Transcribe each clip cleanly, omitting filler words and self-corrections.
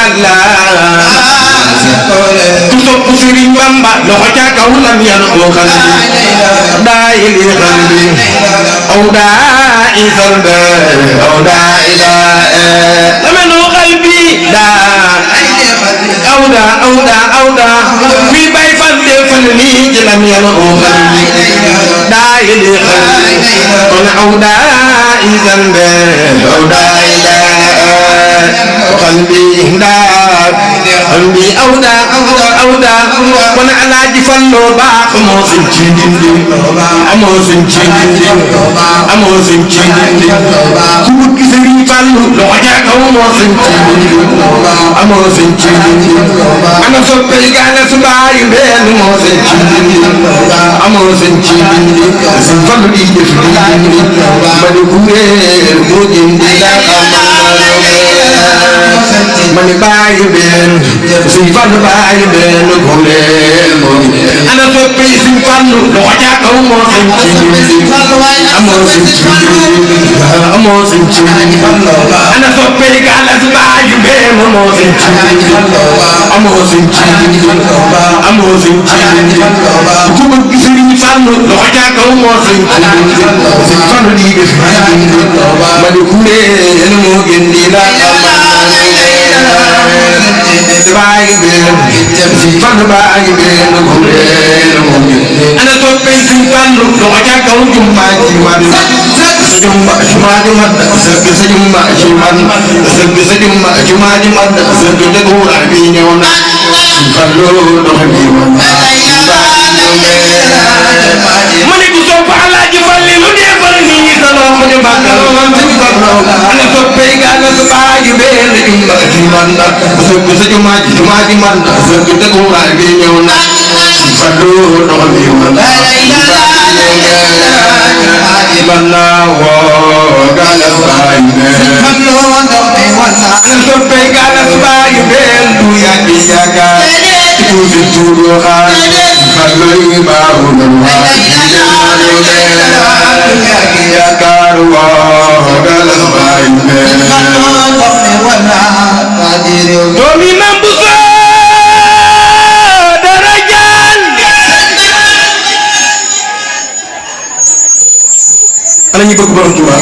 Allah ku sopp Sëriñ Bamba loxo ca kaw lam yan ko xalbi daayili xalbi aw daai salbe aw daai lamenu xalbi awda fi bay fan defal nii ci lam yan ko xalbi daayili xalbi kon aw daai salbe aw daai xalbi xalbi awda kon Alaaji Fallu baax moo suñ ci dindi amoo suñ ci dindi amoo suñ ci dindi ku bëgg Sëriñ Fallu loxo ca kaw moo suñ ci dindi amoo suñ ci dindi ana soppe gaana su baayu mbeen moo suñ ci dindi amoo suñ ci dindi Sëriñ Fallu di def di dindi ma ni kuréel moo dindi la ma ni baayu mbeen Sëriñ Fallu baayu mbeen kuréel moo ana soppe Sëriñ Fallu loxo ca kaw moo suñ ci dindi amoo suñ ci dindi amoo suñ ci dindi ana soppe gaana su baayu mbeen moo suñ ci dindi amoo suñ ci dindi amoo suñ ci dindi ku bëgg Sëriñ Fallu loxo ca kaw moo suñ ci dindi Sëriñ Fallu di def dindi ma ni kuréel moo gën di la baayu mbeen Sëriñ Fallu baayu mbeen kuréel moo gën ana soppe Sëriñ Fallu loxo ca kaw jumma ji man jumma ji man sëgg sa jumma ji man sëgg sa jumma jumma ji man sëgg te kuura bi ñëw na Sëriñ Fallu dox bi man ma ne ku sopp Alaaji Fallu lu defal nii sa loxo ñu bàkkal ana soppe gaana su baayu mbeen jumma ji man sëgg sa jumma ji man sëgg te kuura bi ñëw na Sëriñ Fallu dox bi man manna woo galas baayu soppe galas baayu mbeen du yàggi yaakaar tuuti tuuti xaar Fallu yi baaxu na waay yàggi yaakaar woo galas baayu mbeen doomi Mam Buso ana ñu bëgg borom Touba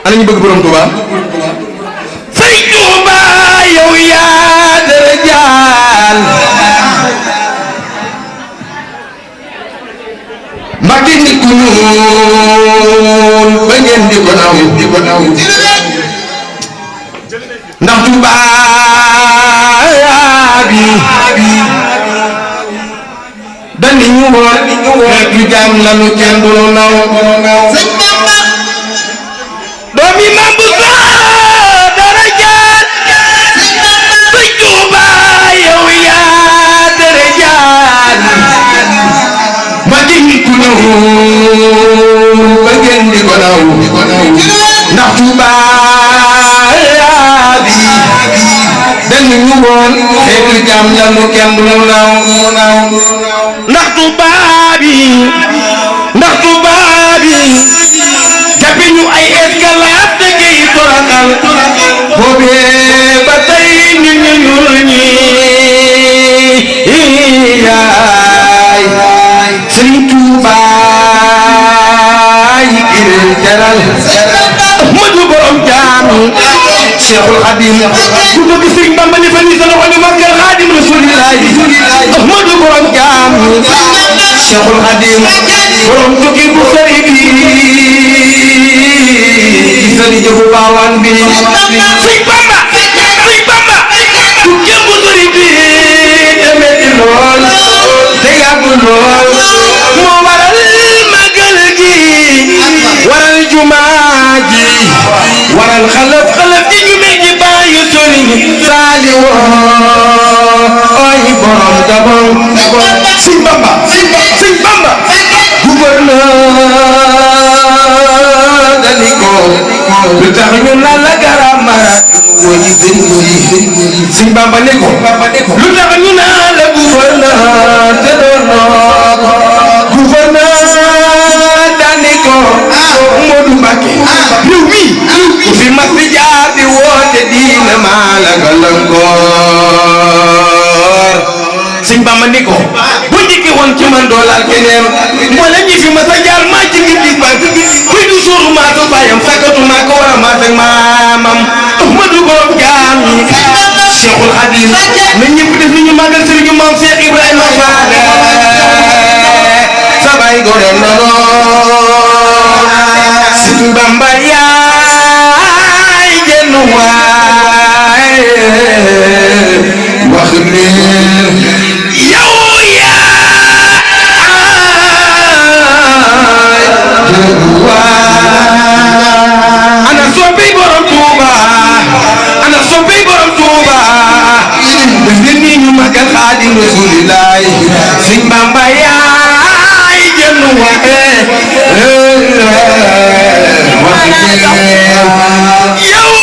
ana ñu bëgg borom Touba Sëriñ Touba yow yaa dara jaal Mbàkke nit ku ñuul ba ngeen di ko naw ndax Touba bi dani ñu woon xeetu jaam lanu kenn du naw doomi Mam Buso dara jaal Sëriñ Touba yow yaa dara jaal ma ngi ku ñëw ba ngeen di ko naw ndax Touba bi dani ñu woon xeetu jaam lanu kenn du naw ndax Touba bi jàppe ñu ay escalade te ngay toroxal boobee ba tey ñu ñuul ñi yaay Sëriñ Touba yi gireel jaral Ahmadu borom jaam Cheikhul Khadim ku bëgg Sëriñ Bamba ni fa ni sa loxo ñu màggal Khadim Rasulillahi Ahmadu borom jaam Cheikhul Khadim borom tukki bu sëri bi sëri jëfu baawaan bi Sëriñ Bamba ku jëfu sëri bi demee di lool te yàggul lool moo waral magal gi waral jumaa ji waral xalaf ji ñu mel ni baayu Sëriñ Saaliw ooy borom Gabon Sëriñ Bamba gouverneur dani ko lu tax ñu naan la garamara Sëriñ Bamba ne ko lu tax ñu naan la gouverneur te doon gouverneur dani ko Modou Mbacké réew mi ku fi mas di jaar di woote di ak maamam Ahmadu borom jaam yi Cheikhul Khadim na ñëpp def ni ñu màggal Serigne Maam Cheikh Ibrahima Fall sa baay gore na lool Serigne Bamba yaay jenn waay wax leen yow ana soppi borom Touba ana soppi borom Touba def ngeen ni ñu magal Xaadim Rasulilaay Sëñ Bamba yaay jenn waay yow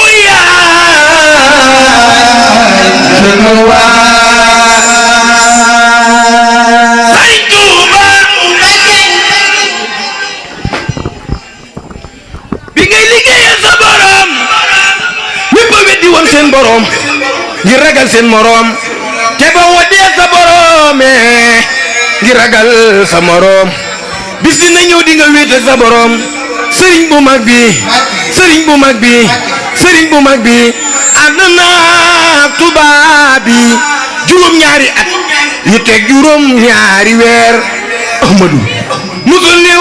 seen borom ngir ragal seen morom te ba wodee sa borom ngir ragal sa morom bis dina ñëw di nga wéet sa borom sëriñ bu mag bi sëriñ bu mag bi sëriñ bu mag bi ànd naa tubaab bi juróom-ñaari at yu teg juróom-ñaari weer Ahmadu musul ni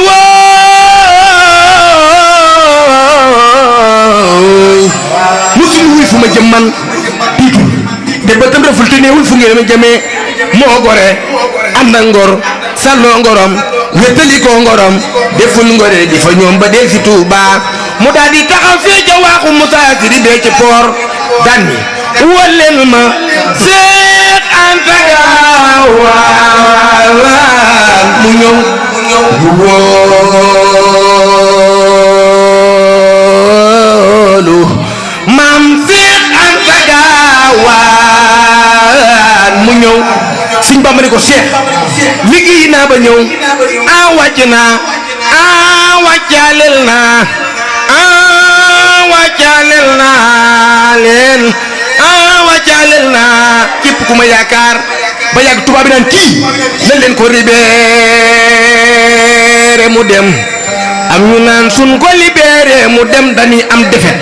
musul wuy fu ma jëm man tiitul te ba tam reful te neewul fu ngeen ma jëmee moo gore ànd ak ngor sàlloo ngorom wéttali ko ngorom deful ngore di fa ñoom ba del si Tuuba mu daal di taxaw fee ca waaxu musaafiri bee ci poor danni walleen ma Seex Anta Gaawaan mu ñëw woolu maam Seex Anta Gaawaan mu ñëw Sëñ Bamba ne ko Seex liggéey naa ba ñëw wàcc naa wàccaaleel naa wàccaaleel naa leen wàccaaleel naa képp ku ma yaakaar ba yàgg tubaab bi naan kii nañ leen ko libéré mu dem am ñu naan sun ko libéré mu dem dañuy am defet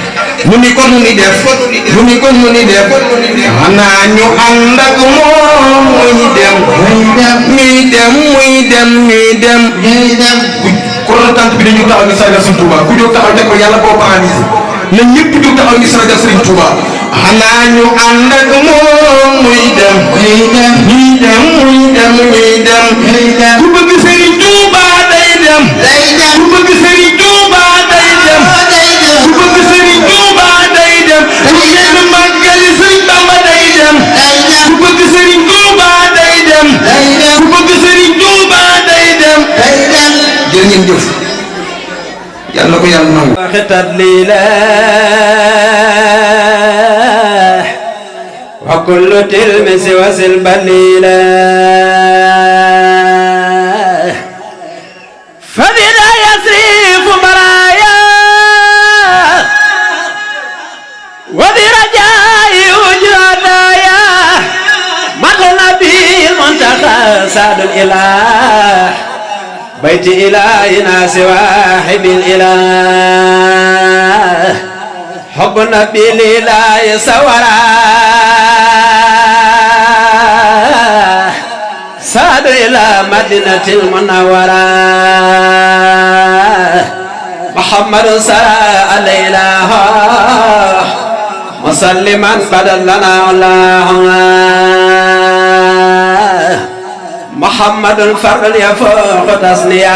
mu ni kon mu ni def mu ni kon mu ni def xanaa ñu ànd ak moom muy dem muy dem muy dem muy dem kuréel tant bi dañu taxaw ni sargal Sëriñ Touba ku jóg taxaw te ko yàlla boo paralysé na ñëpp jóg taxaw ni sargal Sëriñ Touba xanaa ñu ànd ak moom muy dem muy dem muy dem muy dem muy dem ku bëgg Sëriñ Touba day dem ku bëgg Sëriñ Touba day dem ku bëgg Sëriñ Touba day dem ku yenn màggali Sëriñ Bamba day dem ku bëgg Sëriñ Touba day dem ku bëgg Sëriñ Touba day dem jërë ngeen jëf yàlla ko yàlla nangu xitat lilah wa kullu tilmisi wasil balilah fabida yasrifu baraya wa birajai ujradaya madna bil muntaha sadul ilah بيت إلهنا سواحب الإله حب النبي لله سورا ساد إلى مدينة المنورة محمد صلى عليه مسلما بدل لنا اللهم محمد الفرد يفوق تصنياه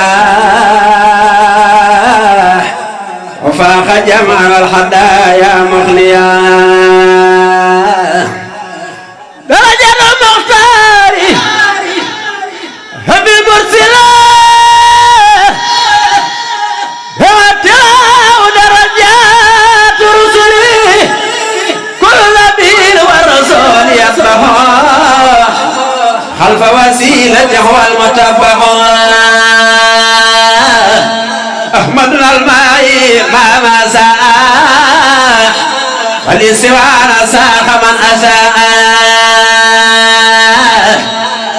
وفاق جمع الحدايا مغنيا درجة المختار حبيب مرسلا واتاه درجات رسله كل نبي والرسول يصبح خلف وسيلته المتبع أحمد الماء ما ساء ولسوان ساق من أساء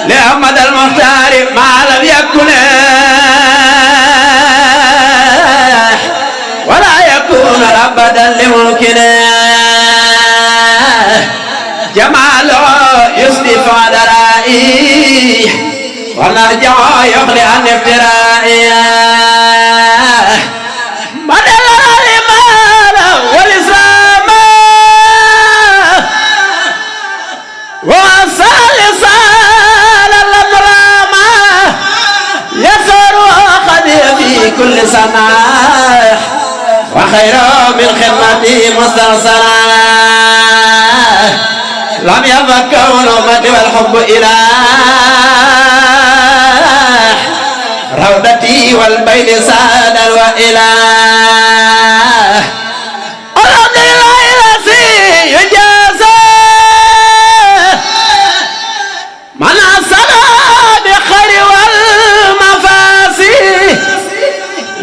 لأحمد المختار ما لم يكن ولا يكون رب أبدا لممكنه جماله يصدف درائي ونرجع يخلي عن افترائي بدل الإيمان والإسلام وصال صال الأكرام يسر خدي في كل سنة وخير من خدمتي مستنصرا لم يفكر أمتي والحب إله روضتي والبيت سادا وإله الحمد لله الذي يجازى من أصلى بخير والمفاسي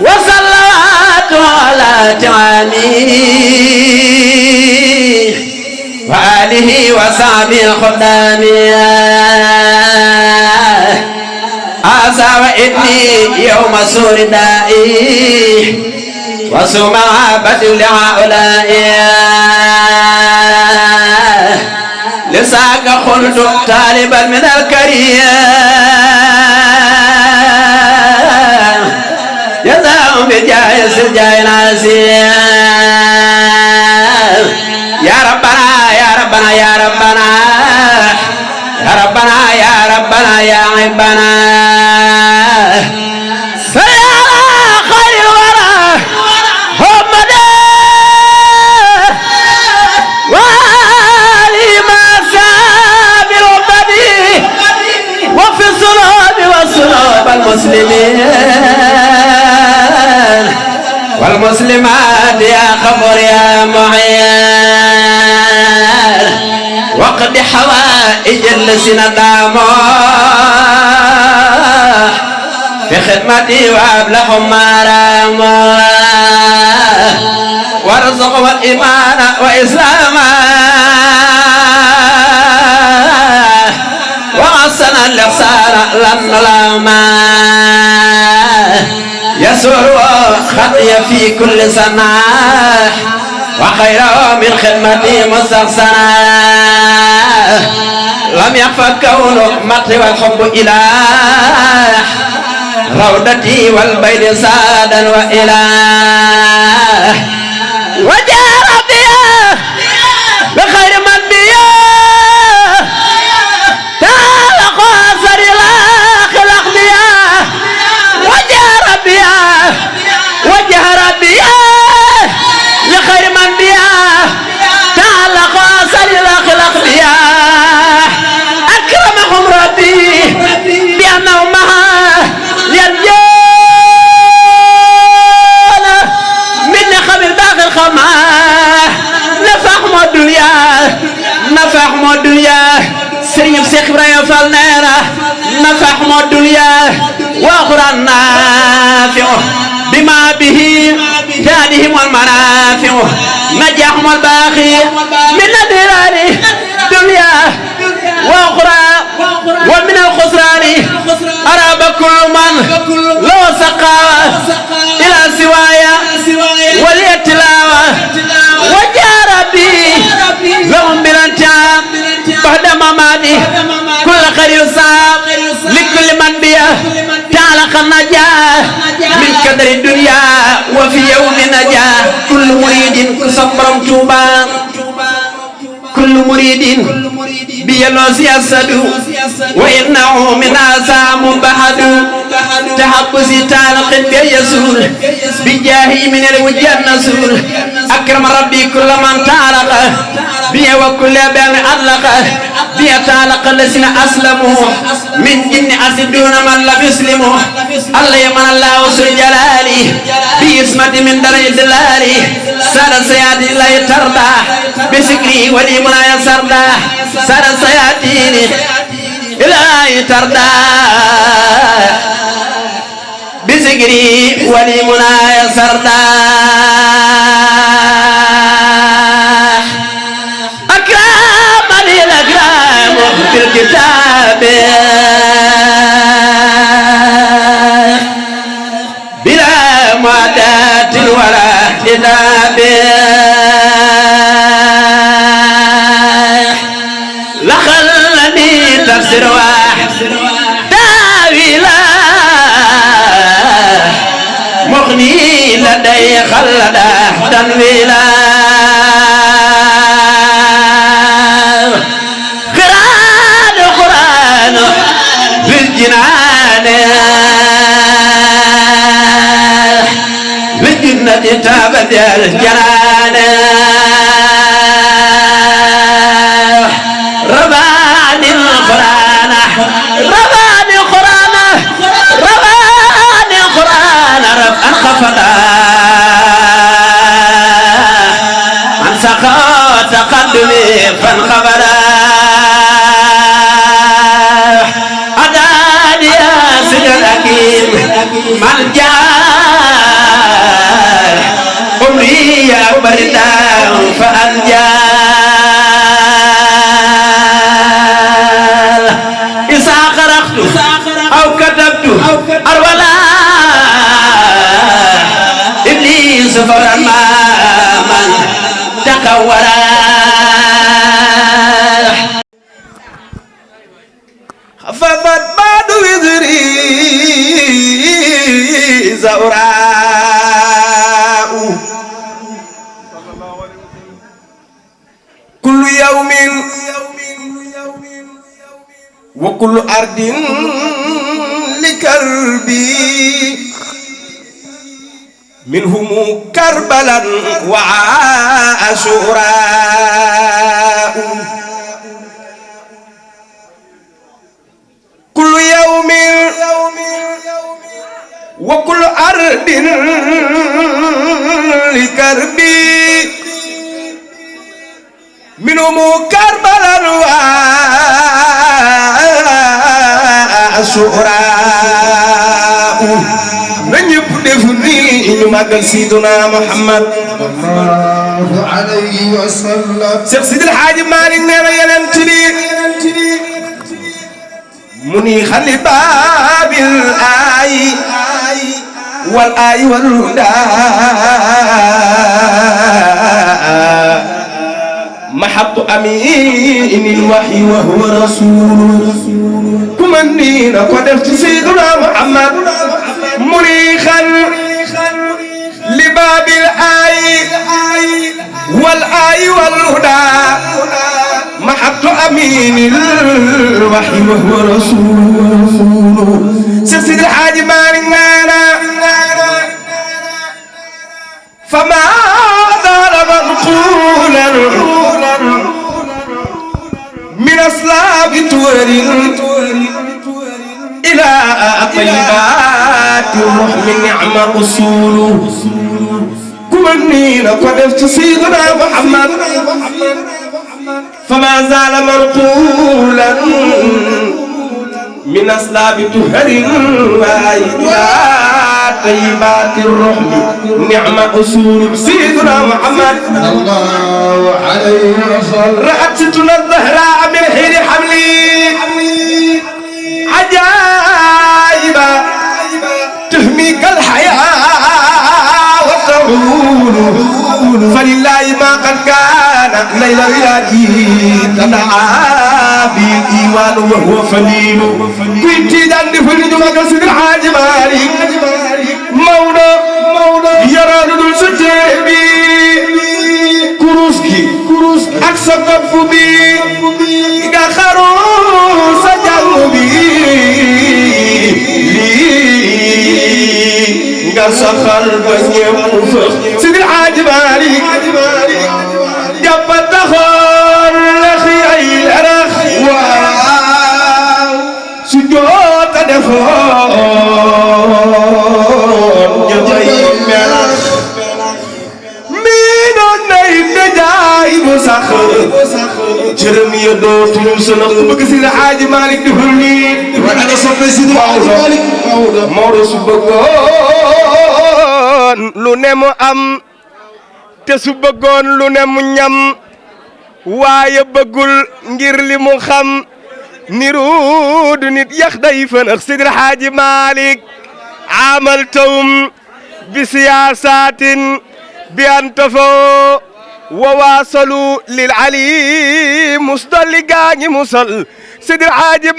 وصلوات على تعاني وآله وصحبه الخدام آسى وإني يوم سور دائي وسوم عابد لهؤلاء لساق خلد طالبا من الكريم جزاهم بجائز الجاي العزيز يا ربنا يا ربنا يا ربنا يا ربنا يا ربنا يا ربنا صل على خير الورى محمد وآله ما ساب العبد وفي الصلوب والصلوب المسلمين والمسلمات يا خبر يا معين وقد حوائج الذين داموا في خدمتي وابلغهم ما راموا وارزقهم الايمان واسلاما وحسن الاحسان لن نلاما يسر خطي في كل سنة وخير من خدمتي مستحسنا لم يخفى كون مطي والحب إله روضتي والبيت سادا وإله وجاء ربي بخير من بيه تعالى قاصر الأخلاق بيه وجه ربي لخير من بيا تعالى قاصر الأخلاق بيا أكرمهم ربي بأنهم معه يرجون من نخم الباقي الخماه نفحم الدنيا سريم سيخ إبراهيم فالنيرة نفحم الدنيا وأخرى النافع بما به جادهم المنافع نجاحهم الباقي من الدرار دنيا وأخرى ومن الخسران أراب كل من لو سقى إلى سوايا وليتلاوى وجاء ربي لهم بالانتعاب بعد مماتي كل خير يصاب لكل من بيه تعلق النجاة من كدر الدنيا وفي يوم نجاة كل مريد صبر توبا كل مريد بيلوس يسد وإنه من آثام بحد تحبس تعلق يسول بجاهي من الوجه النسول أكرم ربي كل من تعلق بي وكل بين أطلق بي تعلق الذين أسلموا من جن أسدون من لم يسلموا الله يمن الله وسر جلالي بإسمة من درج دلالي سار سيادي لا يترضى بسكري ولي منا يسرضى سار سياديني لا يترضى بسكري ولي منا يسرضى أكرمني الأكرام في الكتاب بلا معدات ولا كتاب الجنان رباني القرآن رباني القرآن رباني القرآن رفعا خفضا من سقى تقدمي فانخبرا أداني يا سيد الحكيم من جاء أمري يا بردا فأنجال إذا قرأت أو كتبت أرولا إبليس فرما من تكورا خففت بعد وزري زوراء كل يوم وكل أرض لكربي منهم كربلا وعاشوراء كل يوم وكل أرض لكربي منهم كربلا وعاشوراء من يبدفني إن مقال سيدنا محمد الله عليه وسلم شيخ سيد الحاج مالك نينا ينتلي مني خلي باب الآي والآي والهدى محط أمين الوحي وهو رسول كمنين قدرت سيدنا محمد مريخا لباب الآي والآي والهدى محط أمين الوحي وهو رسول سيد الحاج مالك فما زال منقولا من أصلاب تور إلى طيبات الرحم نعم أصول كمنين قدرت سيدنا محمد فما زال منقولا من أصلاب تهر وإلى طيبات الرحم نعم أصول سيدنا محمد الله عليه وسلم رأت ستنا الزهراء من حين حملي عجائبا تهميك الحياة وتعول فلله ما قد كان ليل ولادي تدعى بالإيمان وهو فليل كنت دعني فلد مقصد الحاج مالك مولا يرى ندل سجيبي كروسكي أكسب قبوبي غخرو سجنبي غسخر بنيم سيد الحاج مالك جبت خال لخي الأرخ سجوت دفون جبي ملخ مينون نايم نجاي مسخر جرم يدوت يوسنا بك سيد الحاج مالك دفلني وانا صبي سيد الحاج مالك مورو سبقون lu ne mu am te su bëggoon lu ne mu ñam waaye bëggul ngir li mu xam niruudu nit yax day fënax Seydi Haaji Malick amaltahum bi siyaasatin bi an tafoo wa waasalu lil ali musdalli gaañi musal Seydi Haaji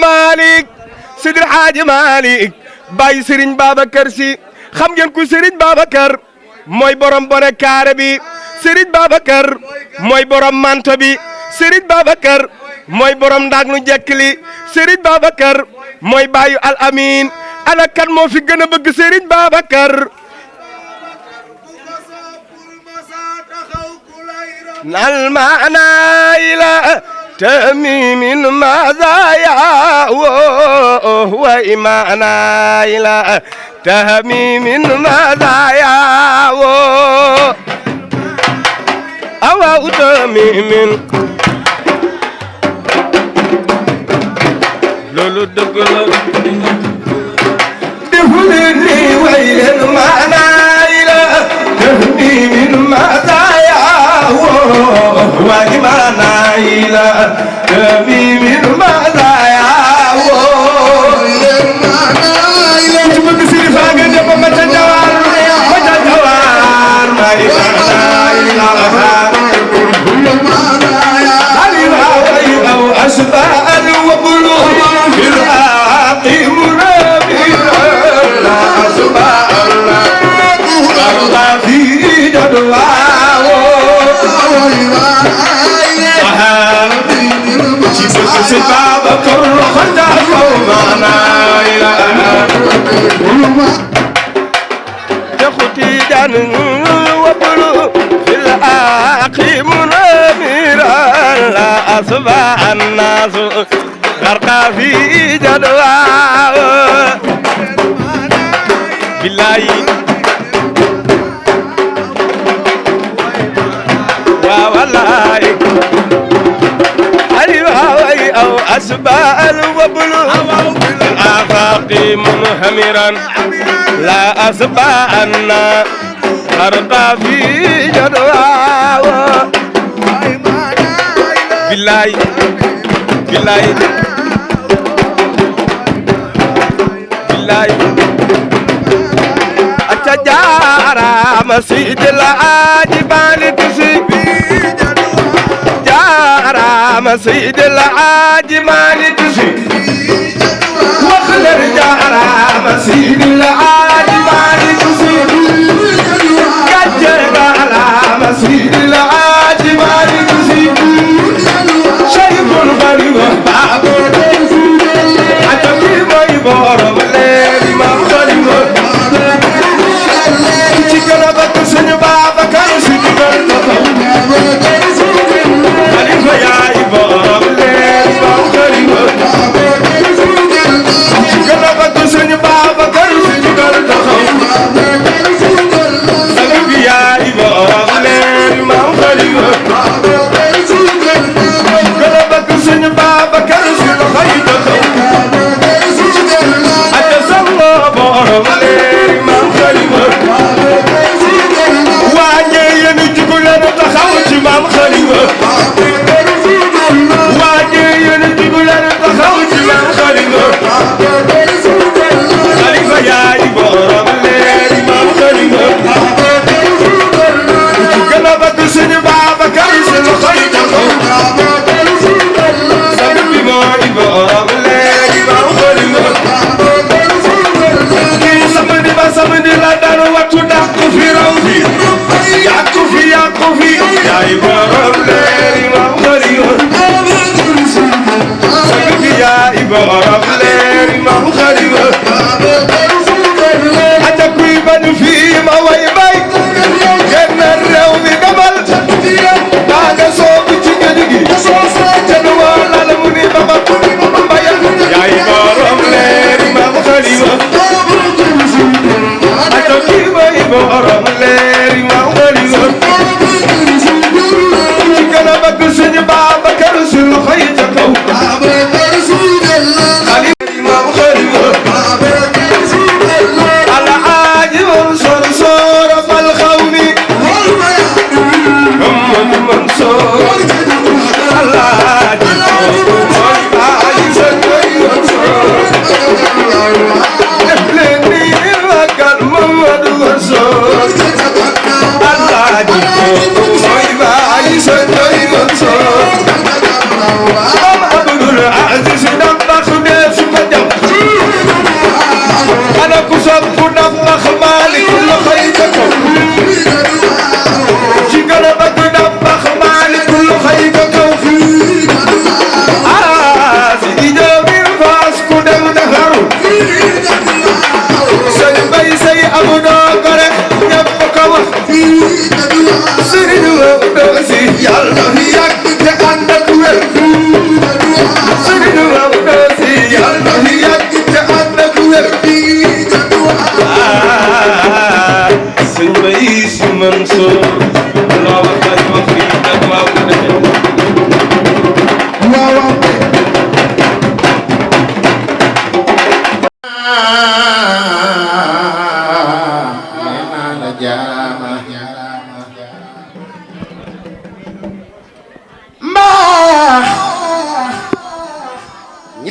Malick bàyyi Serigne Babacar Sy xam ngeen ku Serigne Babacar mooy borom bone kaare bi Serigne Babacar mooy borom manto bi Serigne Babacar mooy borom ndaag nu jekkili Serigne Babacar mooy baayu al amin ana kan moo fi gën a bëgg Serigne Babacar المعنى إلى تميم مزايا وإيمانا إلى تميم مزايا أو تميم لولو دقلو دفلني ويل المعنى إلى تميم مزايا وإيمانا إلى تميم المزايا جبت سيفا قدم متجوار ما إيمانا إلى أو أشباء وبلوغ في العاقم نبيرا لا أشباء الله في جدواه سباب كل خدا قومنا إلى تختي جن وبلو في العاقم نبيرا لا أصبح الناس غرقا في جدواه بالله والله أو أسباء الوبل الآفاق منهمرا لا أسباءنا غرقا في جدواه بالله بالله بالله أتجارى مسيد العاجبان تسيب جارى مسيد العاجبان تسيب وخلر جارى مسيد العاجبان تسيب كجر على مسيد العاجبان تسيب شيخ غريب باب أتكي ما يبارم لي ما غريب تكلا بكسن باب كرسي تكلا خليفة يا يبارم لي ما غريب تكلا بكسن باب كرسي تكلا خليفة يا يبارم لي ما غريب تكلا بكسن باب كرسي تكلا أتسمى بارم لي ما غريب مام خليفة واجي نجيب لنا تخوت مام خليفة خليفة يا إبراهيم الليل مام خليفة كما بتسن بابا كرس الخيط سبب ما إبراهيم الليل مام خليفة سمدي بسمدي لا دار وتدق في روضي يا كوفي يا كوفي يا إبراهيم ليلي ما خليفة سبب يا إبراهيم ليلي ما خليفة أتكوي بن في ما ويبي جنة الروم قبل بعد صوب تجدي جنوال المني بابا يا إبراهيم ليلي ما خليفة أتكوي إبراهيم ليلي ما خليفة كنا بكسن بابا كرسل خيتكو خليفة ما خليفة العاجب صرصور بالخوني محمد منصور العاجب افلني وكان محمد منصور العاجب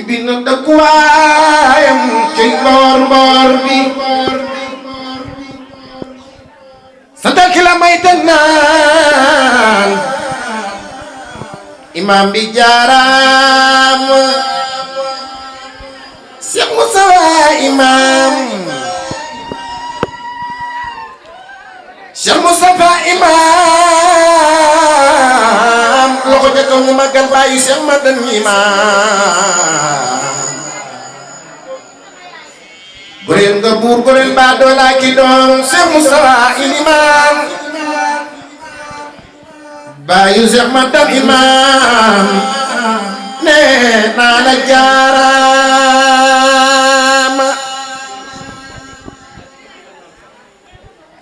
ñibbi na dëkkuwaayam ci mboor mboor bi santal ki la may teg naan imam bi jaaraam Cheikh Moussa imam Cheikh Moustapha imam loxo ca kaw ñu magal bàyyi Cheikh Madan imam goreel nga buur goreel ba doola ki doom Cheikh Moustapha imam bàyyi Cheikh Madan imam ne naa la jaaraam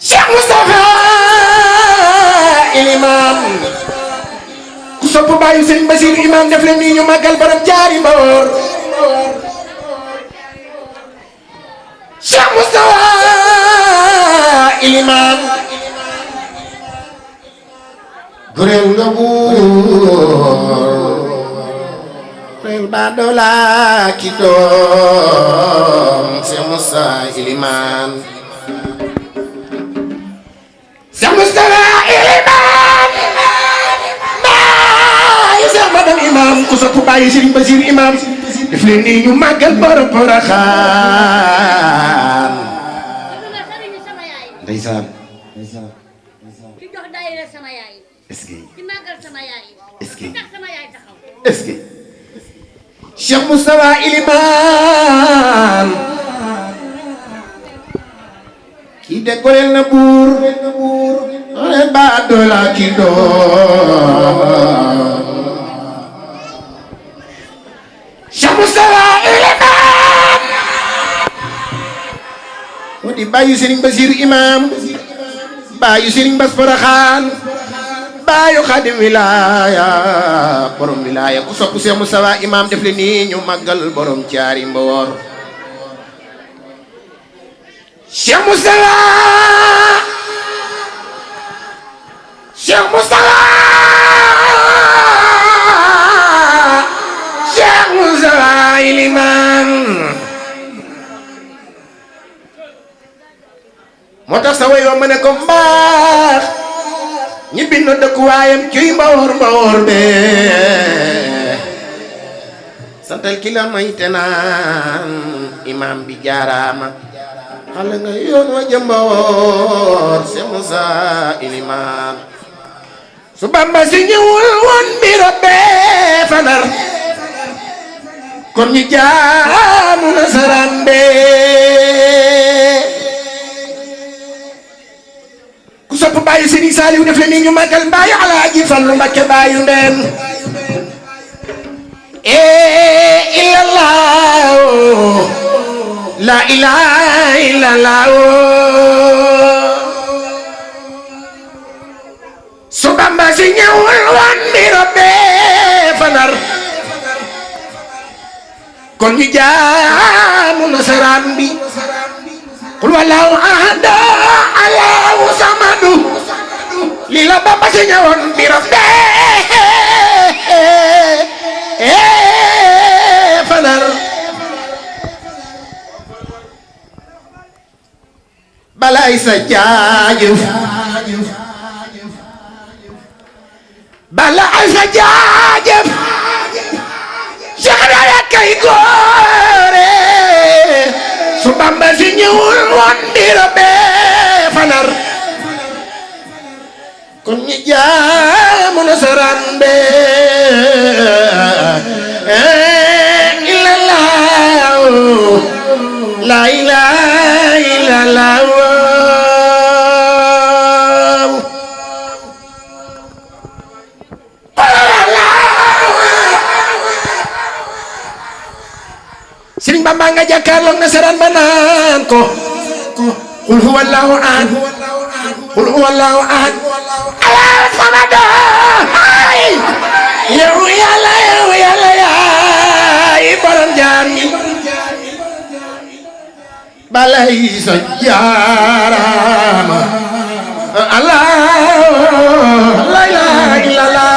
Cheikh Moustapha imam ku sopp bàyyi Serigne Bassirou imam def leen nii ñu màggal borom jaari mboor Cheikh Moustapha imam goreel nga buur goreel ba doola ki doom Cheikh Moustapha imam Cheikh Moustapha imam bàyyi Cheikh Madan imam ku sopp bàyyi Serigne Bassirou imam def leen nii ñu màggal borom Porokhane ndeysaan ki jox daayira sama yaay est-ce que ki màggal sama yaay est-ce que tax sama yaay taxaw est-ce que Cheikh Moustapha imam kii de goreel na buur goreel ba doola ki doom Cheikh Moustapha imam moo di bàyyi Serigne Bassirou imam bàyyi Serigne Bass Porokhane bàyyi Xaadim wilaya borom wilaya ku sopp Cheikh Moustapha imam def le nii ñu màggal borom caari mboor Cheikh Moustapha Cheikh Moustapha Cheikh Moustapha imam moo tax sa way wa ma ne ko mbaax ñi bind dëkkuwaayam ciy mboor mboor be santal ki la may te naan imam bi jaaraama xale nga yoon wa jëmboor Cheikh Moussa iliman su Bamba si ñëwul woon biro bee fanar kon ñu jaamu nasaraan bee ku sopp bàyyi Serigne Saliou def le nii ñu màggal mbaayu Alaaji Fallu Mbakke baayu ndeen illallah la ilaha illallah su Bamba si ñëwul woon biro bee fanar kon ñu jaamu nasaraan bi qul wallahu ahad allahu samadu li la Bamba si ñëwoon biro bee fanar balay sa jaajëf balay sa jaajëf Cheikh Daya kay góore su Bamba si ñëwul woon biro bee fanar kon ñi jaamu nasaraan bee illallah la ilaha illallah Serigne Bamba nga jàkkaarloog nasaraan ba naan ko qul huwallahu ahad qul huwallahu ahad allahu samad yow yàlla yaay borom jaam ñi balay sa jaaraama Allah la ilaha illallah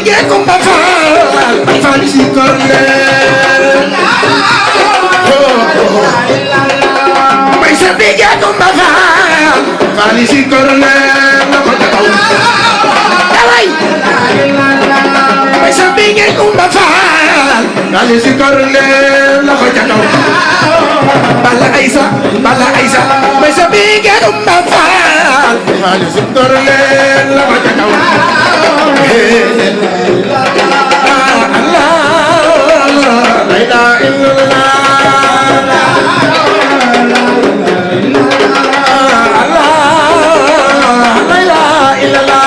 bigé Kumba Faal Baay Faal si kor leen may sa bigé Kumba Faal Faal si kor leen la ko taxaw daway may sa bigé Kumba Faal Faal si kor leen la ko taxaw Balla Aïssa may sa bigé Kumba Faal Faal si kor leen la ko taxaw La ilaha illallah la ilaha illallah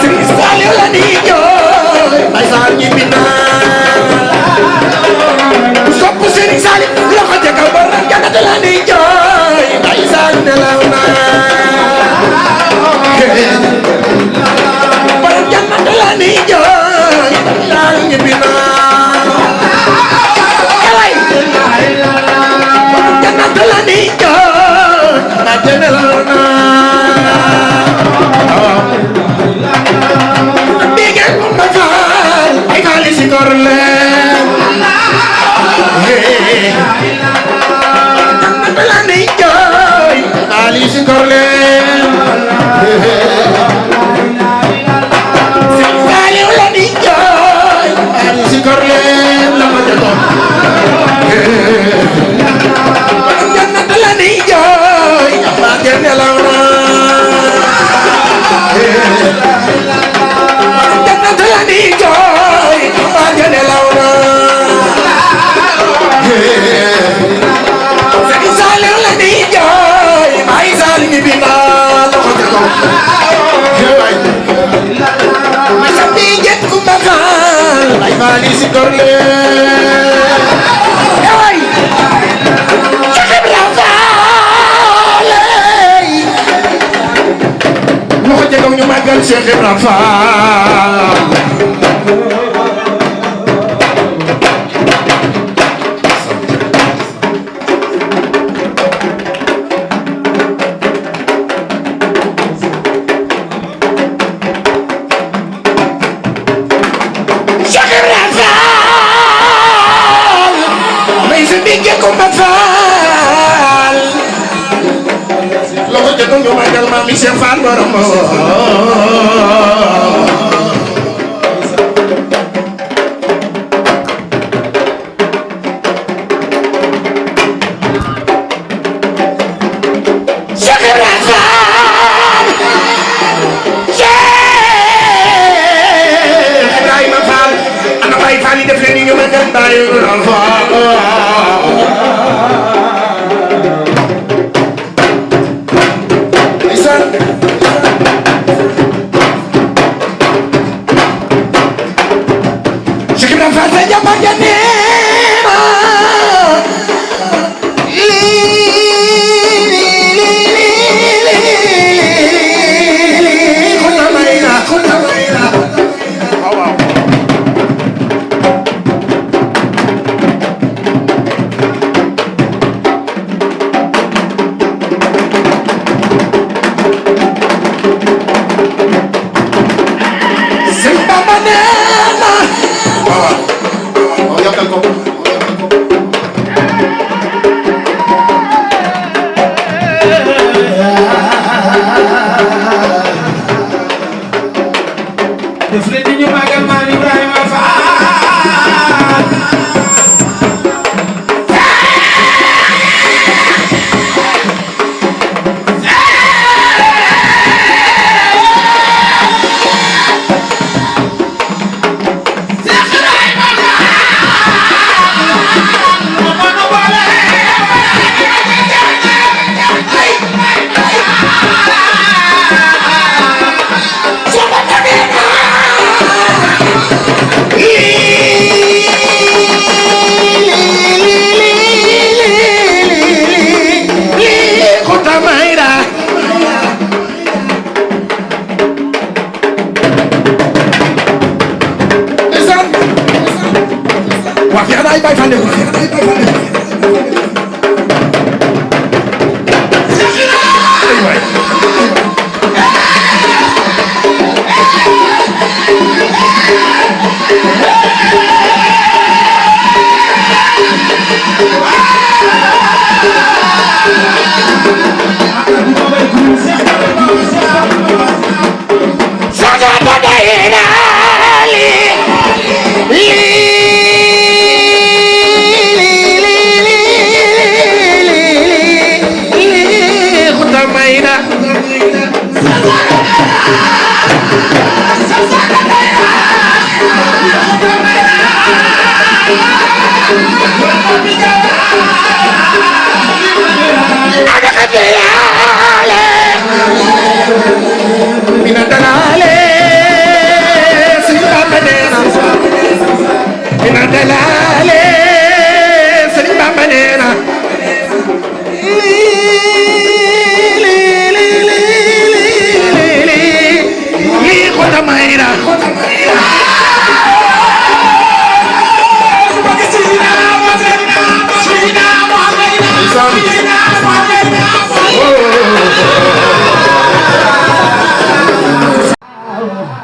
Serigne Saliou la ni jooy Baay Faal ñi bina sopp Serigne Saliou loxo ca kaw borom jannat la ni jooy Baay Faal nelaw na borom jannat la ni jooy Baay Faal ñi bina borom jannat la ni jooy Baay nelaw na bigé Kumba Faal Baay Faal si kor leen jannat la ni jooy Baay Faal si kor leen Serigne Saliou la ni jooy Baay Faal si kor leen la ma jotoon borom jannat la ni jooy Baay nelaw na jannat la ni jooy Baay nelaw na Serigne Saliou la ni jooy Baay Faal ñi bina loxo ca kaw ma sa bigé Kumba Faal Baay Faal si kor leen way Cheikh Ibra Faal loxo ca kaw ñu màggal Cheikh Ibra Faal Cheikh Ibra Faal may sa bigé Kumba Faal loxo ca kaw ñu màggal Maami Cheikh Faal borom Cheikh Ibra Faal Cheikh Ibrahima Faal ana Baay Faal yi def leen ni ñu màggal Baay Ibra Faal Cheikh Ibra Faal sa jàmbaar ja neema xuna mayna waaw Sëñ Bamba neena waaw yokkal ko def leen ni ñu màggal Maam Ibrahima Faal waa fii xanaa ay Baay Faal nekk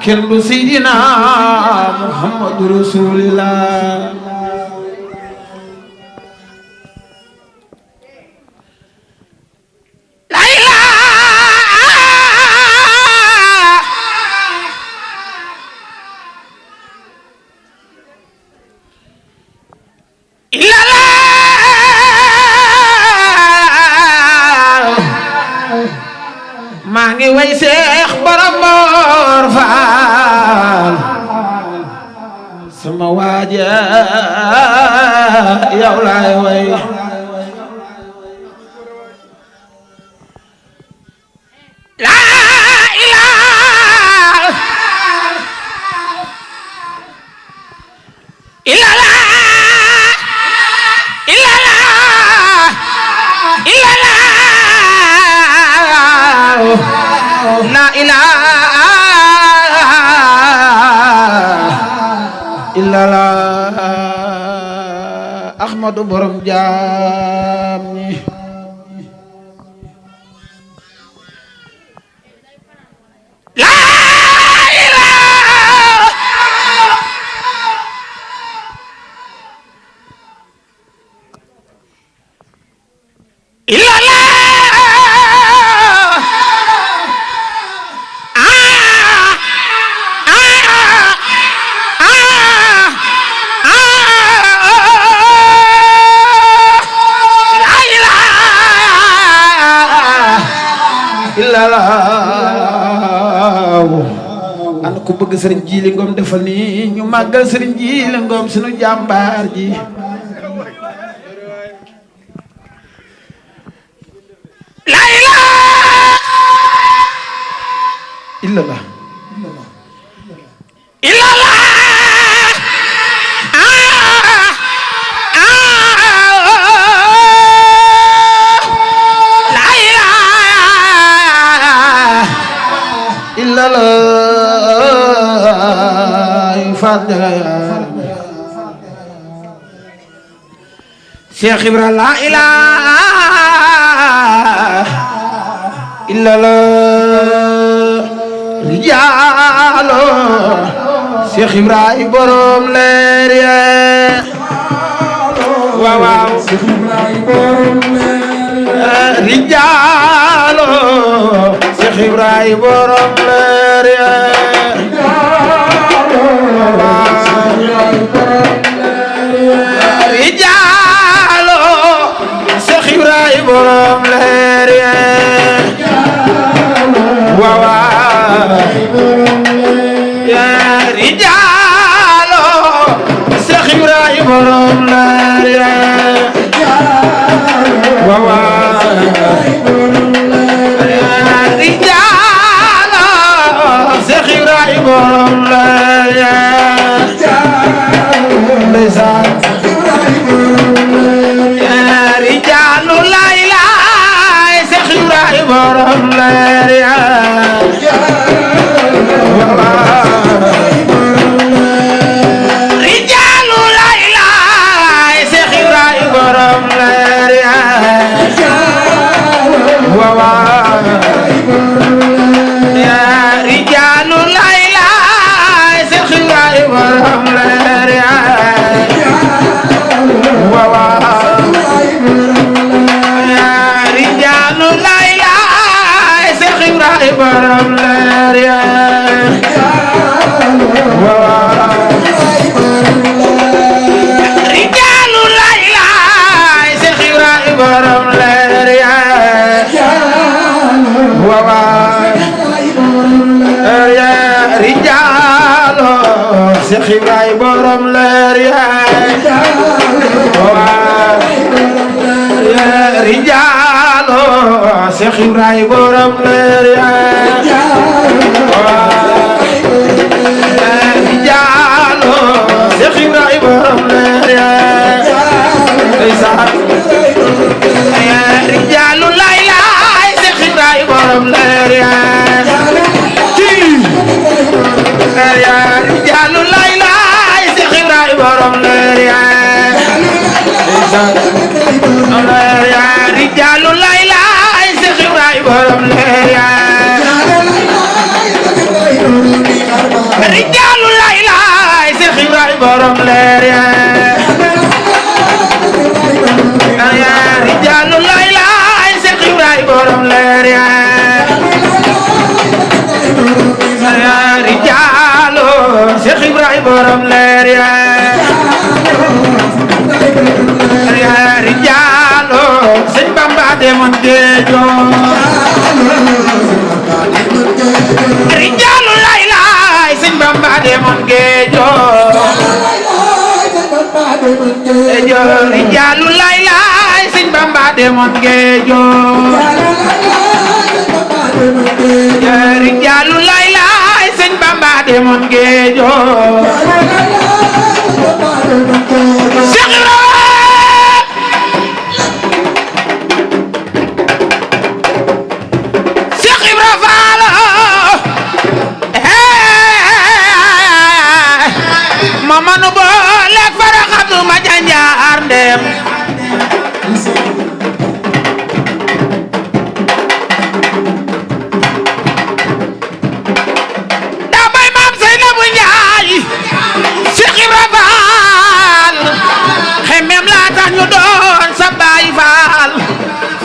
kenn du Seydina Muhammadu Rasulillah la ilaha illallah maa ngi way Seex Borom Mor Faal sama waaja yow laay way la ilaha illallah la ilaha illallah Ahmadu borom jaam ñi la ilaha illallah ana ku bëgg Sëriñ Jili Ngom defal ni ñu màggal Sëriñ Jili Ngom sunu jàmbaar ji la ilaha illallah illallah Cheikh Ibra la ilaha illallah rijaalo Cheikh Ibra borom leer ya waaw waaw rijaalo Cheikh Ibra borom leer ya rijaalo Cheikh Ibra borom leer ya waaw ya rijaalo Cheikh Ibra borom leer ya waaw rijaalo Cheikh Ibra borom leer ya ndeysaan rijaalu la ilaha Cheikh Ibra borom leer ya rijaalu la ilaha Cheikh Ibra borom leer ya rijaalu la ilaha Cheikh Ibra borom leer ya rijaalu la ilaha Cheikh Ibra borom leer ya rijaalu la ilaha Cheikh Ibra borom leer ya rijaalu Cheikh Ibra borom leer ya rijaalu Cheikh Ibra borom leer ya rijaalu Cheikh Ibra borom leer ya rijaalu la ilaha Cheikh Ibra borom leer ya rijaalu la ilaha Cheikh Ibra borom leer ya rijaalu la ilaha Cheikh Ibra borom leer ya ya rijaalo Cheikh Ibrahima borom leer ya rijaalo sëñ Bamba demoon géejo rijaalo lay lay sëñ Bamba demoon géejo rijaalo lay lay sëñ Bamba demoon géejo rijaalo lay lay sëñ Bamba demoon géejo manu boole faraxatu ma janjaar ndem daa bay maam Seynabu Njaay Cheikh Ibra Faal xemem laa tax ñu doon sa baay faal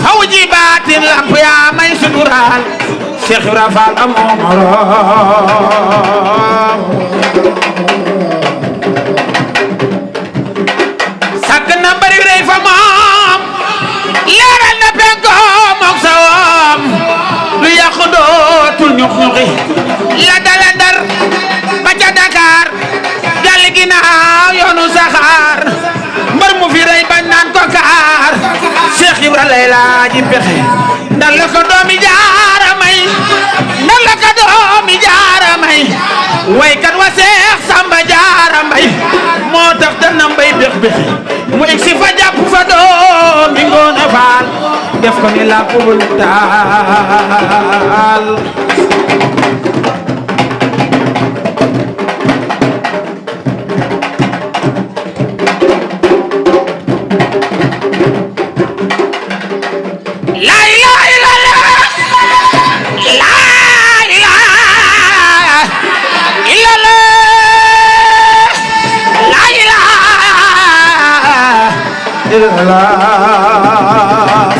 faw ji baatin lamp yaa may suturaal Cheikh Ibra Faal amoo moroom fa moom leeral na penkoom ak sawam lu yàqu dootul ñux-ñuxi la dala Ndar ba ca Dakar jàll ginnaaw yoonu saxaar mbër mu fi rey bañ naan ko kaar Cheikh Ibra lay laaji pexe ndal la ko doomi jaara may ndal la ko doomi jaara may waykat wa Seex Samba Jaara Mbay moo tax dana mbay bex bexi mu egsi fa jàpp fa doomi Ngoone Faal def ko ni la pubul taal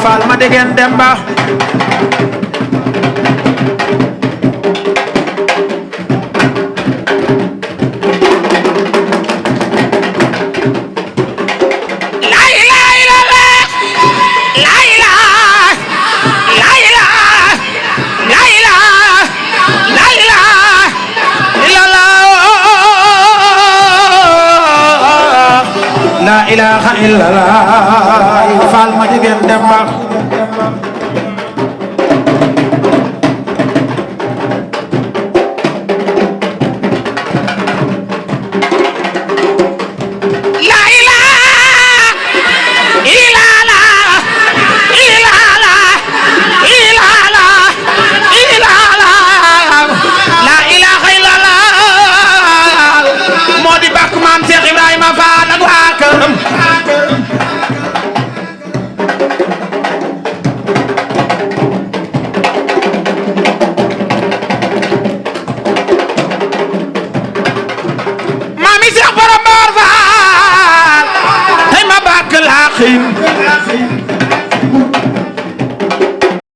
Faal ma degen Demba la ilaha illallah Faal ma jigéen Demba